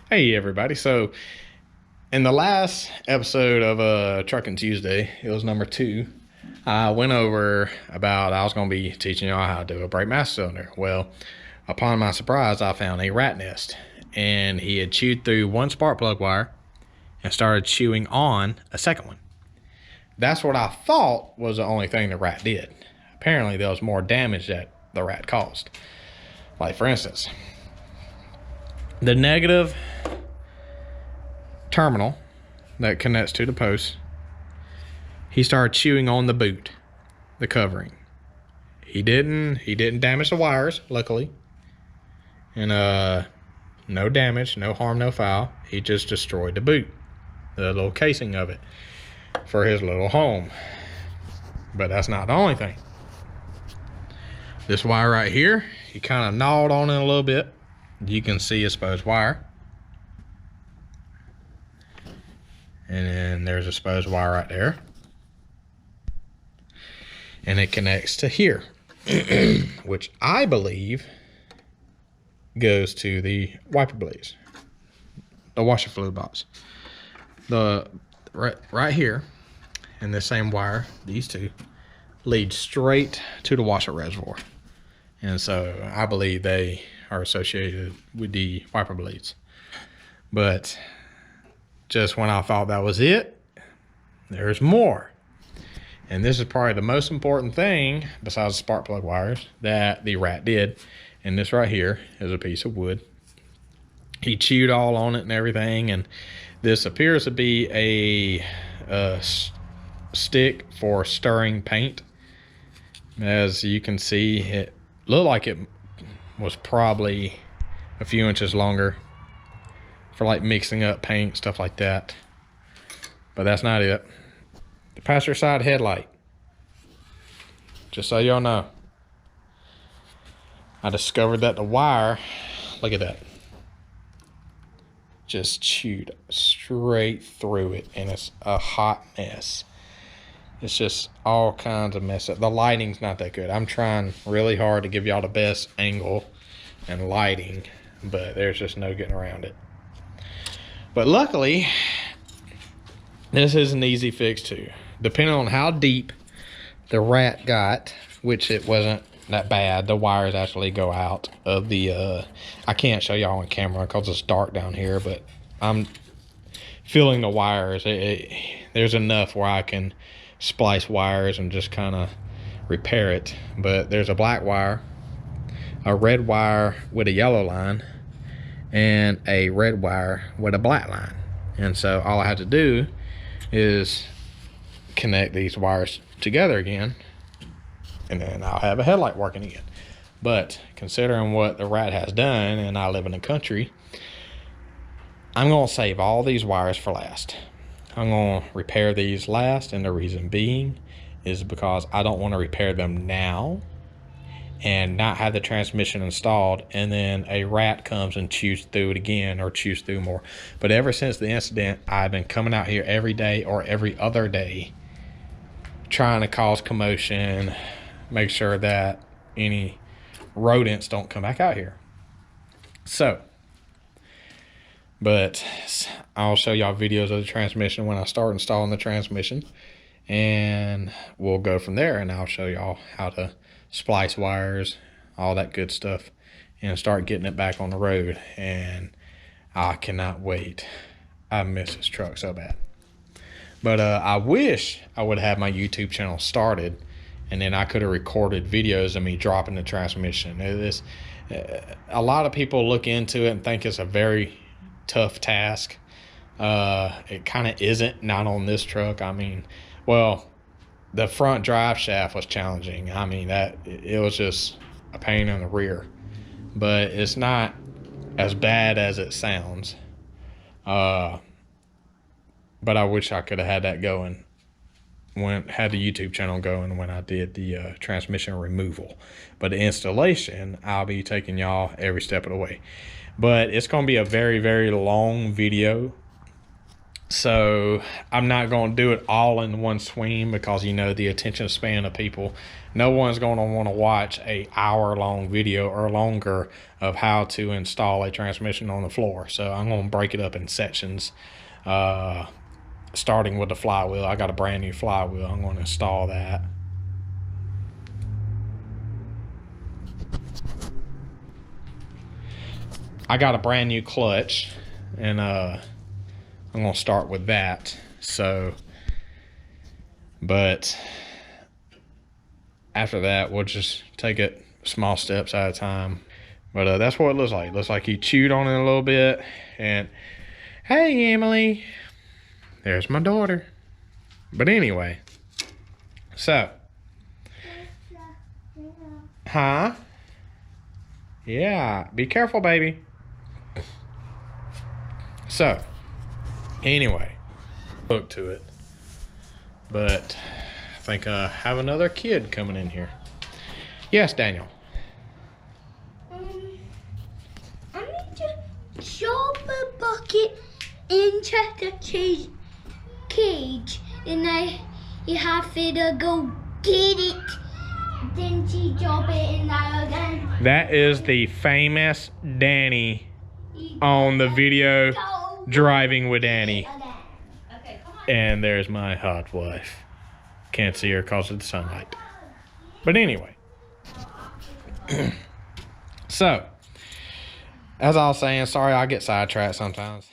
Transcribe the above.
Hey everybody. So in the last episode of Truckin Tuesday, it was number 2. I went over about I was going to be teaching y'all how to do a brake master cylinder. Well, upon my surprise, I found a rat nest, and he had chewed through one spark plug wire and started chewing on a second one. That's what I thought was the only thing the rat did. Apparently, there was more damage that the rat caused. Like, for instance, the negative terminal that connects to the post, he started chewing on the boot, the covering. He didn't damage the wires, luckily. And no damage, no harm, no foul. He just destroyed the boot, the little casing of it for his little home. But that's not the only thing. This wire right here, he kind of gnawed on it a little bit. You can see exposed wire. And then there's a exposed wire right there. And it connects to here, which I believe goes to the wiper blades, the washer fluid box. The right here, and the same wire, these two, lead straight to the washer reservoir. And so I believe they are associated with the wiper blades. But just when I thought that was it, there's more. And this is probably the most important thing, besides the spark plug wires, that the rat did. And this right here is a piece of wood. He chewed all on it and everything. And this appears to be a stick for stirring paint. As you can see, it looked like it was probably a few inches longer for like mixing up paint, stuff like that. But that's not it. The passenger side headlight, just so y'all know, I discovered that the wire, look at that, just chewed straight through it, and it's a hot mess. It's just all kinds of mess up. The lighting's not that good. I'm trying really hard to give y'all the best angle and lighting, but there's just no getting around it. But luckily, this is an easy fix too. Depending on how deep the rat got, which it wasn't that bad, the wires actually go out of the, I can't show y'all on camera because it's dark down here, but I'm feeling the wires. There's enough where I can splice wires and just kind of repair it. But there's a black wire, a red wire with a yellow line, and a red wire with a black line. And so all I have to do is connect these wires together again, and then I'll have a headlight working again. But considering what the rat has done, and I live in the country, I'm going to save all these wires for last. I'm going to repair these last, and the reason being is because I don't want to repair them now and not have the transmission installed, and then a rat comes and chews through it again, or chews through more. But ever since the incident, I've been coming out here every day or every other day trying to cause commotion, make sure that any rodents don't come back out here. So, but I'll show y'all videos of the transmission when I start installing the transmission, and we'll go from there, and I'll show y'all how to splice wires, all that good stuff, and start getting it back on the road. And I cannot wait. I miss this truck so bad. But I wish I would have my YouTube channel started, and then I could have recorded videos of me dropping the transmission. A lot of people look into it and think it's a very tough task. It kind of isn't, not on this truck. I mean, well, the front drive shaft was challenging. I mean, it was just a pain in the rear, but it's not as bad as it sounds. But I wish I could have had that going, had the YouTube channel going when I did the transmission removal. But the installation, I'll be taking y'all every step of the way. But it's going to be a very, very long video. So I'm not going to do it all in one swing because, you know, the attention span of people. No one's going to want to watch a hour-long video or longer of how to install a transmission on the floor. So I'm going to break it up in sections, starting with the flywheel. I got a brand new flywheel. I'm going to install that. I got a brand new clutch, and I'm going to start with that. So, but after that, we'll just take it small steps at a time. But that's what it looks like. It looks like he chewed on it a little bit. And hey, Emily, there's my daughter. But anyway, so, huh? Yeah, be careful, baby. So, anyway, look to it. But I think I have another kid coming in here. Yes, Daniel. I need to shove the bucket into the cage, and you have to go get it. Then she drop it in there again. That is the famous Danny on the video Driving with Danny. Okay, come on. And there's my hot wife. Can't see her because of the sunlight. But anyway. So, as I was saying, sorry I get sidetracked sometimes.